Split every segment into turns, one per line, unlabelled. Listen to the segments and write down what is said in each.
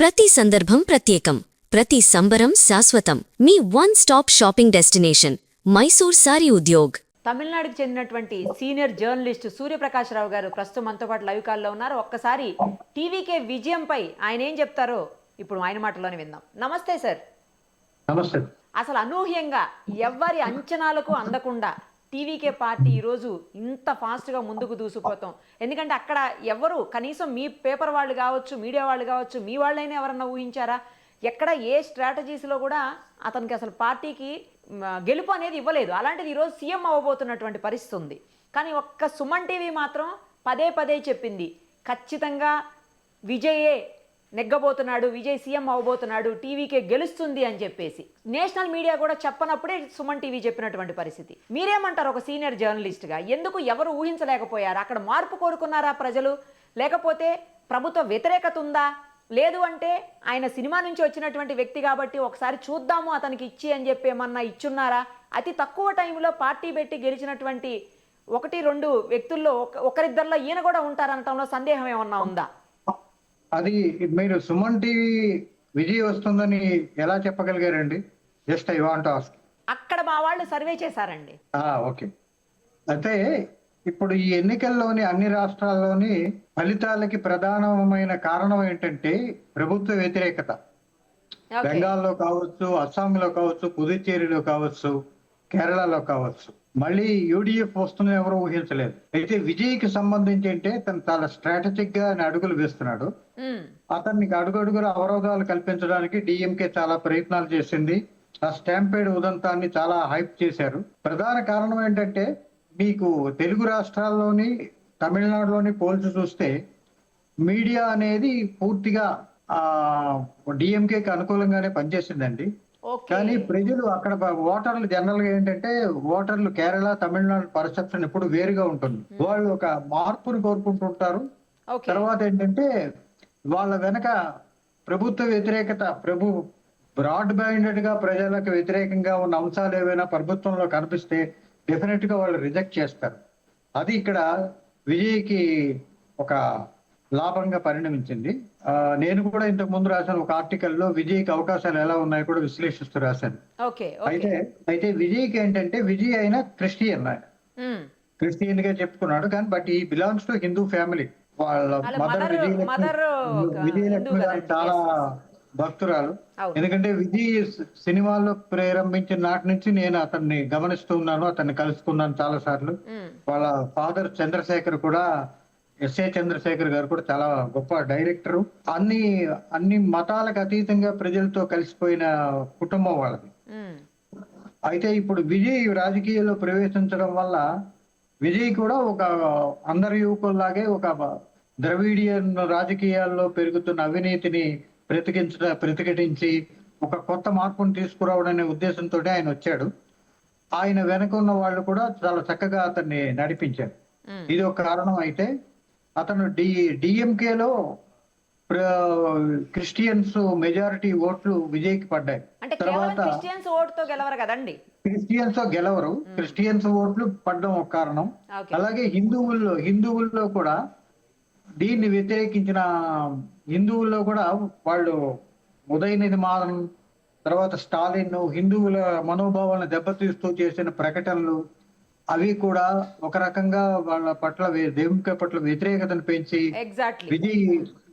ప్రతి సందర్భం ప్రత్యేకం, ప్రతి సంబరం శాశ్వతం. మీ one stop shopping destination Mysore sari Udyog.
తమిళనాడుకు చెందినటువంటి సీనియర్ జర్నలిస్ట్ సూర్యప్రకాష్ రావు గారు ప్రస్తుతం మనతో పాటు లైవ్ కాల్లో ఉన్నారు. ఒక్కసారి టీవీకే విజయంపై ఆయన ఏం చెప్తారో ఇప్పుడు ఆయన మాటల్లోనే విందాం. నమస్తే సార్.
నమస్తే.
అసలు అనూహ్యంగా ఎవ్వరి అంచనాలకు అందకుండా టీవీకే పార్టీ ఈరోజు ఇంత ఫాస్ట్గా ముందుకు దూసుకుపోతాం. ఎందుకంటే అక్కడ ఎవరు కనీసం మీ పేపర్ వాళ్ళు కావచ్చు, మీడియా వాళ్ళు కావచ్చు, మీ వాళ్ళైనా ఎవరన్నా ఊహించారా? ఎక్కడ ఏ స్ట్రాటజీస్లో కూడా అతనికి అసలు పార్టీకి గెలుపు అనేది ఇవ్వలేదు. అలాంటిది ఈరోజు సీఎం అవ్వబోతున్నటువంటి పరిస్థితి ఉంది. కానీ ఒక్క సుమన్ టీవీ మాత్రం పదే పదే చెప్పింది, ఖచ్చితంగా విజయే నెగ్గబోతున్నాడు, విజయ్ సీఎం అవ్వబోతున్నాడు, టీవీకే గెలుస్తుంది అని చెప్పేసి. నేషనల్ మీడియా కూడా చెప్పనప్పుడే సుమన్ టీవీ చెప్పినటువంటి పరిస్థితి. మీరేమంటారు ఒక సీనియర్ జర్నలిస్ట్గా? ఎందుకు ఎవరు ఊహించలేకపోయారు? అక్కడ మార్పు కోరుకున్నారా ప్రజలు, లేకపోతే ప్రభుత్వ వ్యతిరేకత ఉందా? లేదు అంటే ఆయన సినిమా నుంచి వచ్చినటువంటి వ్యక్తి కాబట్టి ఒకసారి చూద్దాము అతనికి ఇచ్చి అని చెప్పి ఏమన్నా ఇచ్చున్నారా? అతి తక్కువ టైంలో పార్టీ పెట్టి గెలిచినటువంటి 1-2 వ్యక్తుల్లో ఒకరిద్దరిలో ఈయన కూడా ఉంటారనటంలో సందేహం ఏమన్నా ఉందా?
అది మీరు సుమన్ టీవీ విజయ్ వస్తుందని ఎలా చెప్పగలిగారండి? Just I want ask.
అక్కడ మా వాళ్ళు సర్వే చేశారండి.
ఓకే. అయితే ఇప్పుడు ఈ ఎన్నికల్లోని అన్ని రాష్ట్రాల్లోని ఫలితాలకి ప్రధానమైన కారణం ఏంటంటే ప్రభుత్వ వ్యతిరేకత. బెంగాల్లో కావచ్చు, అస్సాంలో కావచ్చు, పుదుచ్చేరిలో కావచ్చు, కేరళలో కావచ్చు. మళ్ళీ యూడిఎఫ్ వస్తుందని ఎవరు ఊహించలేదు. అయితే విజయ్కి సంబంధించి అంటే తను చాలా స్ట్రాటజిక్ గా అడుగులు వేస్తున్నాడు. అతనికి అడుగడుగుల అవరోధాలు కల్పించడానికి డిఎంకే చాలా ప్రయత్నాలు చేసింది. ఆ స్టాంపేడ్ ఉదంతాన్ని చాలా హైప్ చేశారు. ప్రధాన కారణం ఏంటంటే మీకు తెలుగు రాష్ట్రాల్లోని తమిళనాడులోని పోల్చి చూస్తే మీడియా అనేది పూర్తిగా డిఎంకేకి అనుకూలంగానే పనిచేసిందండి. కానీ ప్రజలు అక్కడ ఓటర్లు జనరల్ గా ఏంటంటే ఓటర్లు కేరళ, తమిళనాడు పర్సెప్షన్ ఎప్పుడు వేరుగా ఉంటుంది. వాళ్ళు ఒక మార్పును కోరుకుంటుంటారు. తర్వాత ఏంటంటే వాళ్ళ వెనక ప్రభుత్వ వ్యతిరేకత, బ్రాడ్ బ్యాండెడ్ గా ప్రజలకు వ్యతిరేకంగా ఉన్న అంశాలు ఏవైనా ప్రభుత్వంలో కనిపిస్తే డెఫినెట్ గా వాళ్ళు రిజెక్ట్ చేస్తారు. అది ఇక్కడ విజయ్కి ఒక లాభంగా పరిణమించింది. నేను కూడా ఇంతకు ముందు రాశాను ఒక ఆర్టికల్లో విజయ్కి అవకాశాలు ఎలా ఉన్నాయో కూడా విశ్లేషిస్తూ రాశాను. అయితే విజయ్కి ఏంటంటే విజయ్ అయినా క్రిస్టియన్, ఆయన క్రిస్టియన్ గా చెప్పుకున్నాడు. కానీ బట్ ఈ బిలాంగ్స్ టు హిందూ ఫ్యామిలీ. వాళ్ళ విజయలక్ష్మి గారు చాలా భక్తురాలు. ఎందుకంటే విజయ్ సినిమాల్లో ప్రారంభించిన నాటి నుంచి నేను అతన్ని గమనిస్తూ ఉన్నాను, అతన్ని కలుసుకున్నాను చాలా సార్లు. వాళ్ళ ఫాదర్ చంద్రశేఖర్ కూడా, ఎస్ఏ చంద్రశేఖర్ గారు కూడా చాలా గొప్ప డైరెక్టరు. అన్ని మతాలకు అతీతంగా ప్రజలతో కలిసిపోయిన కుటుంబం వాళ్ళది. అయితే ఇప్పుడు విజయ్ రాజకీయాల్లో ప్రవేశించడం వల్ల విజయ్ కూడా ఒక అందరి యువకుల్లాగే ఒక ద్రవిడియన్ రాజకీయాల్లో పెరుగుతున్న అవినీతిని ప్రతిఘటించి ఒక కొత్త మార్పును తీసుకురావడం అనే ఉద్దేశంతో ఆయన వచ్చాడు. ఆయన వెనక ఉన్న వాళ్ళు కూడా చాలా చక్కగా అతన్ని నడిపించారు. ఇది ఒక కారణం. అయితే అతను డిఎంకేలో క్రిస్టియన్స్ మెజారిటీ ఓట్లు విజయ్కి పడ్డాయి. తర్వాత క్రిస్టియన్స్ గెలవరు, క్రిస్టియన్స్ ఓట్లు పడ్డం ఒక కారణం. అలాగే హిందువుల్లో కూడా దీన్ని వ్యతిరేకించిన హిందువుల్లో కూడా వాళ్ళు ఉదయనిధి మారన్, తర్వాత స్టాలిన్ హిందువుల మనోభావాలను దెబ్బతీస్తూ చేసిన ప్రకటనలు అవి కూడా ఒక రకంగా వాళ్ళ పట్ల దేవుని పట్ల వ్యతిరేకతను పెంచి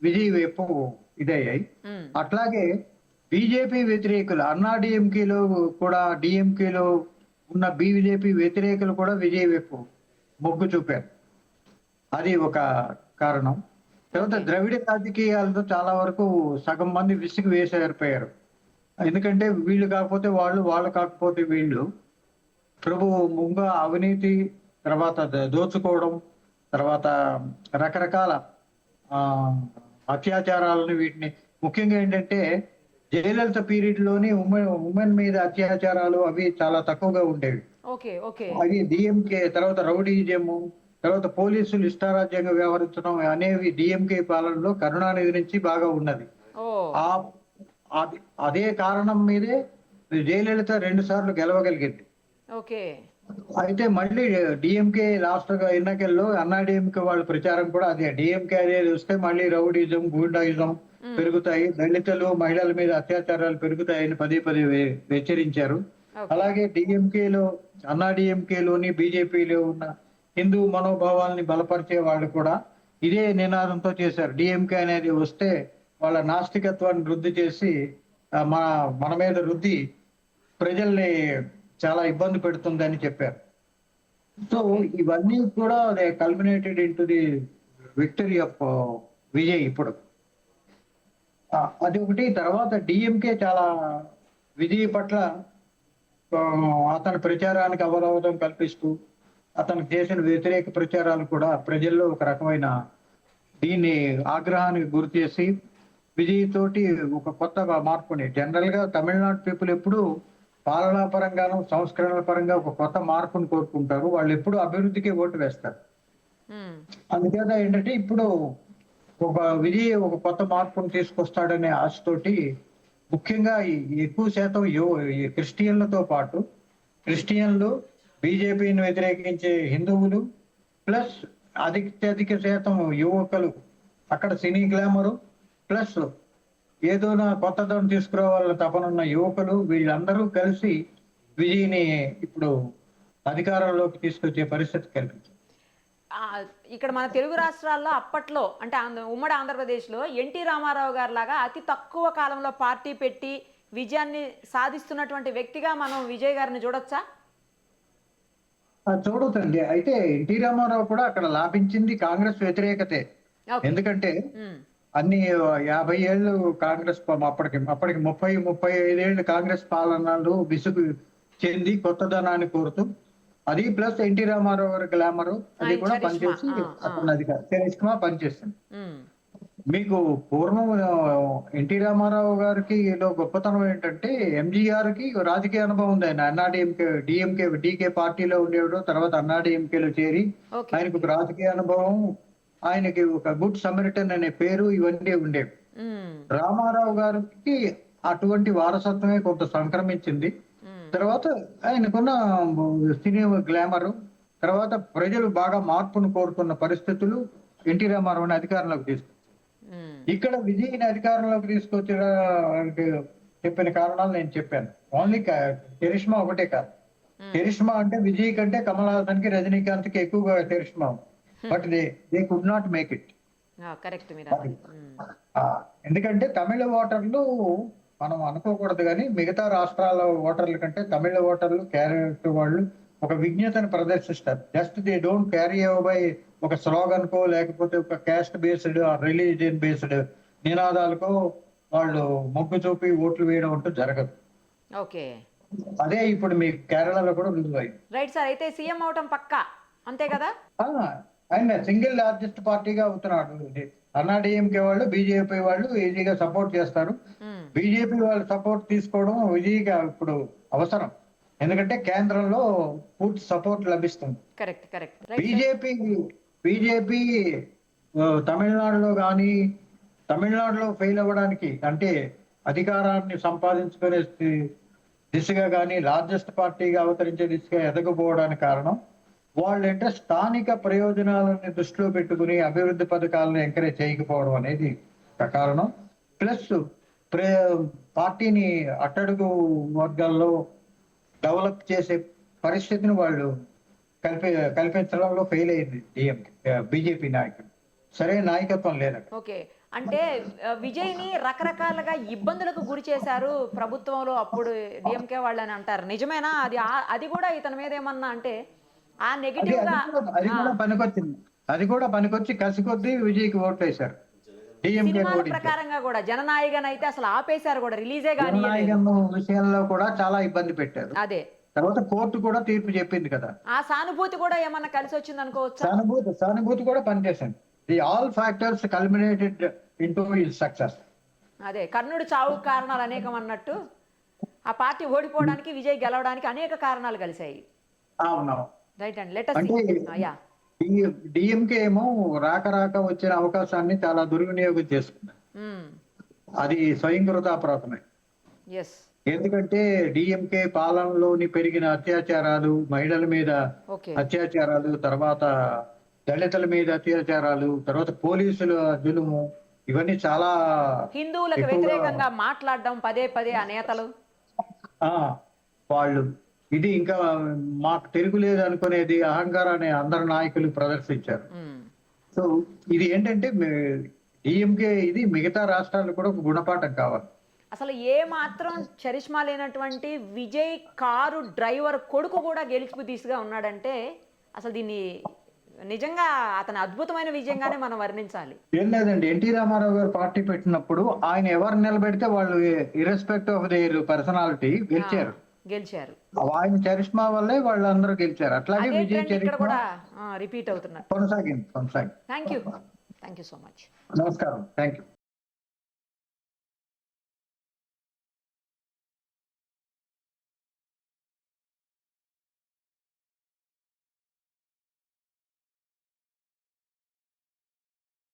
విజయ్ వైపు ఇదయ్యాయి. అట్లాగే బీజేపీ వ్యతిరేకులు అన్నాడీఎంకేలో కూడా, డిఎంకేలో ఉన్న బీజేపీ వ్యతిరేకులు కూడా విజయ్ వైపు మొగ్గు చూపారు. అది ఒక కారణం. తర్వాత ద్రవిడ రాజకీయాలతో చాలా వరకు సగం మంది విసిగి వేసారిపోయారు. ఎందుకంటే వీళ్ళు కాకపోతే వాళ్ళు కాకపోతే వీళ్ళు. ముంగా అవినీతి, తర్వాత దోచుకోవడం, తర్వాత రకరకాల అత్యాచారాలను, వీటిని ముఖ్యంగా ఏంటంటే జయలలిత పీరియడ్ లోని ఉమెన్ మీద అత్యాచారాలు అవి చాలా తక్కువగా ఉండేవి. అది డిఎంకే. తర్వాత రౌడీజము, తర్వాత పోలీసులు ఇష్టారాజ్యంగా వ్యవహరించడం అనేవి డిఎంకే పాలనలో కరుణానిధి నుంచి బాగా ఉన్నది. అదే కారణం మీదే జయలలిత 2 సార్లు గెలవగలిగింది. అయితే మళ్ళీ డిఎంకే లాస్ట్ ఎన్నికల్లో అన్నాడీఎంకే వాళ్ళ ప్రచారం కూడా అదే. డిఎంకే అనేది వస్తే మళ్ళీ రౌడీజం, గూండాయిజం పెరుగుతాయి, దళితులు మహిళల మీద అత్యాచారాలు పెరుగుతాయని పదే పదే హెచ్చరించారు.
ఓకే.
అలాగే అన్నా డిఎంకేలోని బీజేపీలో ఉన్న హిందూ మనోభావాల్ని బలపరిచే వాళ్ళు కూడా ఇదే నినాదంతో చేశారు. డిఎంకే అనేది వస్తే వాళ్ళ నాస్తికత్వాన్ని రుద్ది చేసి మన మీద రుద్ది ప్రజల్ని చాలా ఇబ్బంది పెడుతుందని చెప్పారు. సో ఇవన్నీ కూడా they culminated in to the victory of Vijay. ఇప్పుడు అది ఒకటి. తర్వాత డిఎంకే చాలా విజయ్ పట్ల అతని ప్రచారానికి అవరోధం కల్పిస్తూ అతనికి చేసిన వ్యతిరేక ప్రచారాలు కూడా ప్రజల్లో ఒక రకమైన దీన్ని ఆగ్రహానికి గురి చేసి విజయ్ తోటి ఒక కొత్త మార్పుని, జనరల్ గా తమిళనాడు పీపుల్ ఎప్పుడు పాలనా పరంగాను సంస్కరణల పరంగా ఒక కొత్త మార్పును కోరుకుంటారు. వాళ్ళు ఎప్పుడు అభివృద్ధికి ఓటు వేస్తారు. అందుచేత ఏంటంటే ఇప్పుడు విజయ్ ఒక కొత్త మార్పును తీసుకొస్తాడనే ఆశతోటి ముఖ్యంగా ఎక్కువ శాతం క్రిస్టియన్లతో పాటు క్రిస్టియన్లు, బీజేపీని వ్యతిరేకించే హిందువులు, ప్లస్ అత్యధిక శాతం యువకులు, అక్కడ సినీ గ్లామరు, ప్లస్ ఏదోనా కొత్తదనం తీసుకురావాలని తపనున్న యువకులు, వీళ్ళందరూ కలిసి విజయ్ని ఇప్పుడు అధికారంలోకి తీసుకొచ్చే పరిస్థితి కల్పించారు.
ఇక్కడ మన తెలుగు రాష్ట్రాల్లో అప్పట్లో అంటే ఉమ్మడి ఆంధ్రప్రదేశ్లో ఎన్టీ రామారావు గారు లాగా అతి తక్కువ కాలంలో పార్టీ పెట్టి విజయాన్ని సాధిస్తున్నటువంటి వ్యక్తిగా మనం విజయ్ గారిని చూడొచ్చా?
చూడొద్దండి. అయితే ఎన్టీ రామారావు కూడా అక్కడ లాభించింది కాంగ్రెస్ వ్యతిరేకతే. ఎందుకంటే అన్ని 50 ఏళ్ళు కాంగ్రెస్ అప్పటికి 35 ఏళ్ళు కాంగ్రెస్ పాలనలు విసుగు చెంది కొత్తదనాన్ని కోరుతూ, అది ప్లస్ ఎన్టీ రామారావు గారి గ్లామరు అది కూడా పనిచేసి అతను చరిష్మా పనిచేస్తుంది. మీకు పూర్వం ఎన్టీ రామారావు గారికి ఏదో గొప్పతనం ఏంటంటే ఎంజీఆర్ కి రాజకీయ అనుభవం ఉంది. ఆయన డీకే పార్టీలో ఉండేవాడు, తర్వాత అన్నాడీఎంకేలో చేరి ఆయనకు ఒక రాజకీయ అనుభవం, ఆయనకి ఒక గుడ్ సమరిటన్ అనే పేరు, ఇవన్నీ ఉండేవి. రామారావు గారికి అటువంటి వారసత్వమే కొంత సంక్రమించింది. తర్వాత ఆయనకున్న సినీ గ్లామరు, తర్వాత ప్రజలు బాగా మార్పును కోరుతున్న పరిస్థితులు ఎన్టీ రామారావుని అధికారంలోకి తీసుకొచ్చారు. ఇక్కడ విజయ్ని అధికారంలోకి తీసుకొచ్చడానికి చెప్పిన కారణాలు నేను చెప్పాను. ఓన్లీ చరిష్మా ఒకటే కాదు. చరిష్మా అంటే విజయ్ కంటే కమల్ హాసన్ కి, రజనీకాంత్ కి ఎక్కువగా charisma, but they could not make it. ఎందుకంటే తమిళ ఓటర్లు మనం అనుకోకూడదు కానీ మిగతా రాష్ట్రాల ఓటర్ల కంటే తమిళ ఓటర్లు క్యారెక్టర్ వాళ్ళు ఒక విజ్ఞతను ప్రదర్శిస్తారు. Just they don't carry by ఒక స్లోగన్ కో లేకపోతే ఒక క్యాస్ట్ బేస్డ్ రిలీజియన్ బేస్డ్ నినాదాలకో వాళ్ళు మొగ్గు చూపి ఓట్లు వేయడం అంటూ జరగదు.
ఓకే,
అదే ఇప్పుడు మీ కేరళలో కూడా రుజువు అయింది.
Right sir. అయితే సీఎం అవటం పక్కా అంతే కదా?
ఆయన సింగిల్ లార్జెస్ట్ పార్టీగా అవుతున్నాడు. అన్నాడీఎంకే వాళ్ళు, బీజేపీ వాళ్ళు ఈజీగా సపోర్ట్ చేస్తారు. బీజేపీ వాళ్ళు సపోర్ట్ తీసుకోవడం విజయ్గా ఇప్పుడు అవసరం, ఎందుకంటే కేంద్రంలో పూర్తి సపోర్ట్ లభిస్తుంది. బీజేపీ తమిళనాడులో కానీ, తమిళనాడులో ఫెయిల్ అవ్వడానికి అంటే అధికారాన్ని సంపాదించుకునే దిశగా కానీ, లార్జెస్ట్ పార్టీగా అవతరించే దిశగా ఎదగపోవడానికి కారణం వాళ్ళంటే స్థానిక ప్రయోజనాలని దృష్టిలో పెట్టుకుని అభివృద్ధి పథకాలను ఎంకరేజ్ చేయకపోవడం అనేది కారణం. ప్లస్ పార్టీని అట్టడుగు వర్గాల్లో డెవలప్ చేసే పరిస్థితిని వాళ్ళు కల్పించడంలో ఫెయిల్ అయింది బీజేపీ నాయకులు. సరైన నాయకత్వం లేదు.
ఓకే, అంటే విజయ్ ని రకరకాలుగా ఇబ్బందులకు గురి చేశారు ప్రభుత్వంలో అప్పుడు డిఎంకే వాళ్ళని అంటారు. నిజమేనా? అది కూడా ఇతని మీద ఏమన్నా అంటే ఆ నెగటివ్ గా
అది కూడా పనికొచ్చి కసి కొద్దీ విజయ్కి ఓట్లు వేశారు.
ప్రకారంగా కూడా జననాయకన్ అయితే అసలు ఆపేశారు కూడా, రిలీజే కానీ
విషయంలో కూడా చాలా ఇబ్బంది పెట్టారు.
అదే
తర్వాత కోర్టు కూడా తీర్పు చెప్పింది కదా.
ఆ సానుభూతి కూడా ఏమన్నా కలిసి వచ్చింది అనుకోవచ్చు.
సానుభూతి కూడా పనిచేసింది. The all factors culminated into his success.
అదే కర్ణుడి చావు కారణాలు అనేకం అన్నట్టు ఆ పార్టీ ఓడిపోవడానికి, విజయ్ గెలవడానికి అనేక కారణాలు కలిశాయి.
అవునవును.
రైట్ అండి. Let us see.
డిఎంకే ఏమో రాక వచ్చిన అవకాశాన్ని చాలా దుర్వినియోగం చేసుకుంది. అది స్వయంకృతాపరాధమే. ఎందుకంటే డిఎంకే పాలనలోని పెరిగిన అత్యాచారాలు, మహిళల మీద అత్యాచారాలు, తర్వాత దళితుల మీద అత్యాచారాలు, తర్వాత పోలీసుల జులుము, ఇవన్నీ చాలా
హిందువులకు
ఎక్కువగా
వ్యతిరేకంగా మాట్లాడడం పదే పదే ఆ నేతలు.
ఆ, వాళ్ళు ఇది ఇంకా మాకు తిరుగులేదు అనుకునేది అహంకారాన్ని అందరు నాయకులు ప్రదర్శించారు.
ఉమ్.
సో ఇది ఏంటంటే డిఎంకే ఇది మిగతా రాష్ట్రాలు కూడా ఒక గుణపాఠం కావాలి.
అసలు ఏ మాత్రం చరిష్మా లేనటువంటి విజయ్ కారు డ్రైవర్ కొడుకు కూడా గెలుపు దిశగా ఉన్నాడంటే అసలు దీన్ని నిజంగా అతని అద్భుతమైన విజయంగానే మనం వర్ణించాలి.
ఏం లేదండి, ఎన్టీ రామారావు గారు పార్టీ పెట్టినప్పుడు ఆయన ఎవరు నిలబెడితే వాళ్ళు ఇర్రెస్పెక్టివ్ ఆఫ్ దేర్ పర్సనాలిటీ గెలిచారు.
గెలిచారు.
ఆయన చరిష్మా వల్లే వాళ్ళందరూ గెలిచారు. అట్లాగే
అదే
విజయ్
ట్రెండ్ ఇక్కడ
చరిష్మా
కూడా రిపీట్ అవుతున్నట్టు.
కొనసాగింది.
Thank you so much.
నమస్కారం, థ్యాంక్ యూ.